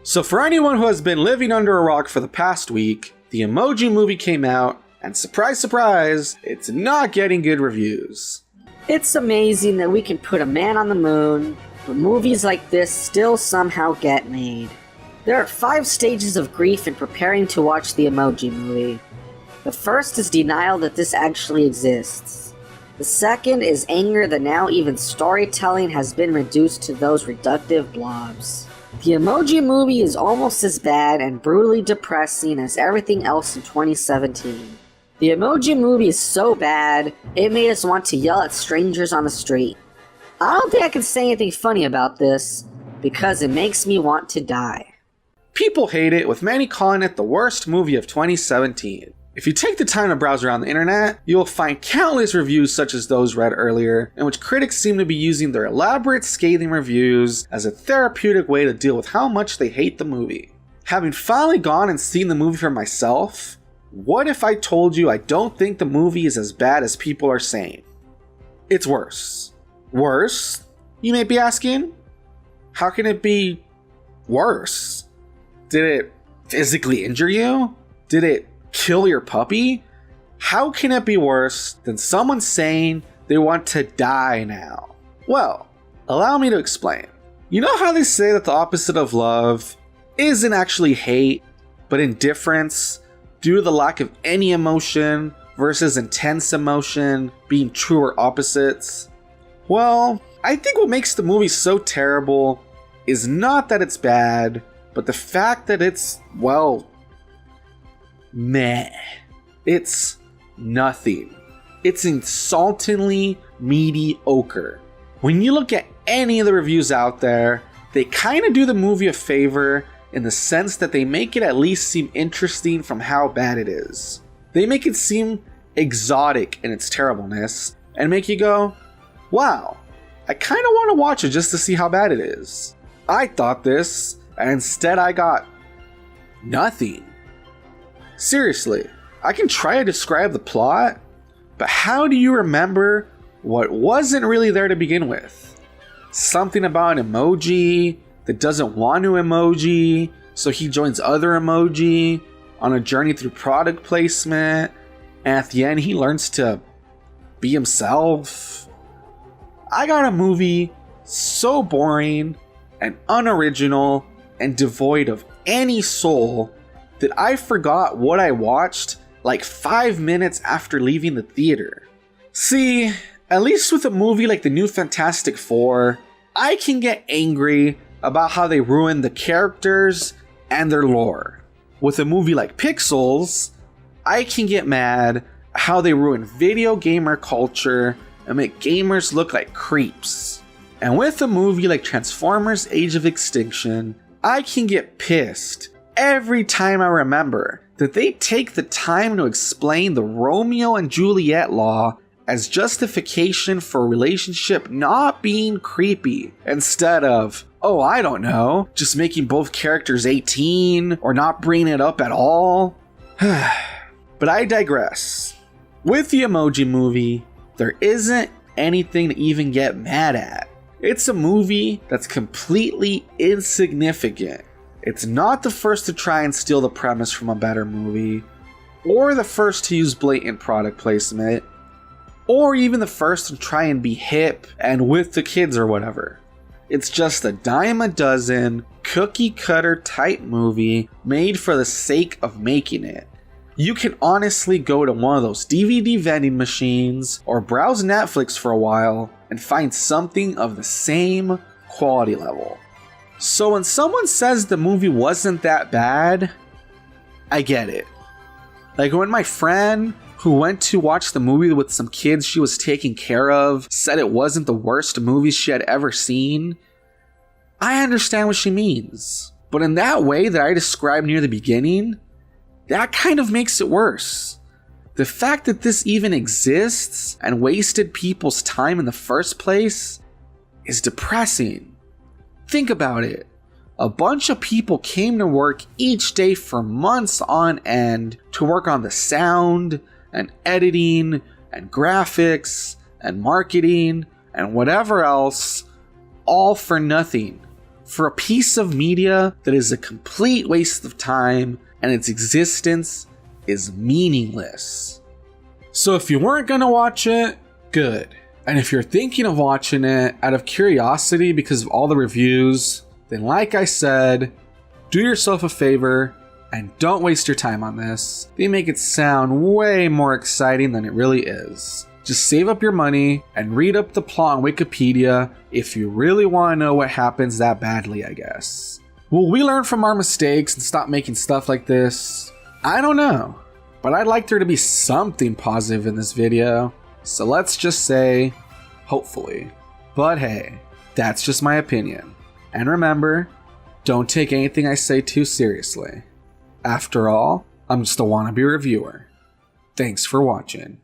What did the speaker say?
So for anyone who has been living under a rock for the past week, the Emoji Movie came out, and surprise, surprise, it's not getting good reviews. It's amazing that we can put a man on the moon, but movies like this still somehow get made. There are 5 stages of grief in preparing to watch the Emoji Movie. The first is denial that this actually exists. The second is anger that now even storytelling has been reduced to those reductive blobs. The Emoji Movie is almost as bad and brutally depressing as everything else in 2017. The Emoji Movie is so bad, it made us want to yell at strangers on the street. I don't think I can say anything funny about this, because it makes me want to die. People hate it, with many calling it the worst movie of 2017. If you take the time to browse around the internet, you will find countless reviews such as those read earlier, in which critics seem to be using their elaborate scathing reviews as a therapeutic way to deal with how much they hate the movie. Having finally gone and seen the movie for myself, what if I told you I don't think the movie is as bad as people are saying? It's worse. Worse? You may be asking? How can it be worse? Did it physically injure you? Did it kill your puppy? How can it be worse than someone saying they want to die now? Well, allow me to explain. You know how they say that the opposite of love isn't actually hate, but indifference due to the lack of any emotion versus intense emotion being truer opposites? Well, I think what makes the movie so terrible is not that it's bad, but the fact that it's, well, meh. It's nothing. It's insultingly mediocre. When you look at any of the reviews out there, they kind of do the movie a favor in the sense that they make it at least seem interesting from how bad it is. They make it seem exotic in its terribleness and make you go, wow, I kind of want to watch it just to see how bad it is. I thought this, and instead I got nothing. Seriously, I can try to describe the plot, but how do you remember what wasn't really there to begin with? Something about an emoji that doesn't want to emoji, so he joins other emoji on a journey through product placement, and at the end he learns to be himself. I got a movie so boring and unoriginal and devoid of any soul that I forgot what I watched like 5 minutes after leaving the theater. See, at least with a movie like the new Fantastic Four, I can get angry about how they ruin the characters and their lore. With a movie like Pixels, I can get mad how they ruin video gamer culture and make gamers look like creeps. And with a movie like Transformers Age of Extinction, I can get pissed every time I remember that they take the time to explain the Romeo and Juliet law as justification for a relationship not being creepy, instead of, oh, I don't know, just making both characters 18 or not bringing it up at all. But I digress. With the Emoji Movie, there isn't anything to even get mad at. It's a movie that's completely insignificant. It's not the first to try and steal the premise from a better movie, or the first to use blatant product placement, or even the first to try and be hip and with the kids or whatever. It's just a dime a dozen, cookie cutter type movie made for the sake of making it. You can honestly go to one of those DVD vending machines or browse Netflix for a while and find something of the same quality level. So when someone says the movie wasn't that bad, I get it. Like when my friend who went to watch the movie with some kids she was taking care of said it wasn't the worst movie she had ever seen, I understand what she means. But in that way that I described near the beginning, that kind of makes it worse. The fact that this even exists and wasted people's time in the first place is depressing. Think about it. A bunch of people came to work each day for months on end to work on the sound and editing and graphics and marketing and whatever else, all for nothing. for a piece of media that is a complete waste of time and its existence is meaningless. So if you weren't gonna watch it, good. And if you're thinking of watching it out of curiosity because of all the reviews, then like I said, do yourself a favor and don't waste your time on this. They make it sound way more exciting than it really is. Just save up your money and read up the plot on Wikipedia if you really want to know what happens that badly, I guess. Will we learn from our mistakes and stop making stuff like this? I don't know, but I'd like there to be something positive in this video. So let's just say, hopefully. But hey, that's just my opinion. And remember, don't take anything I say too seriously. After all, I'm just a wannabe reviewer. Thanks for watching.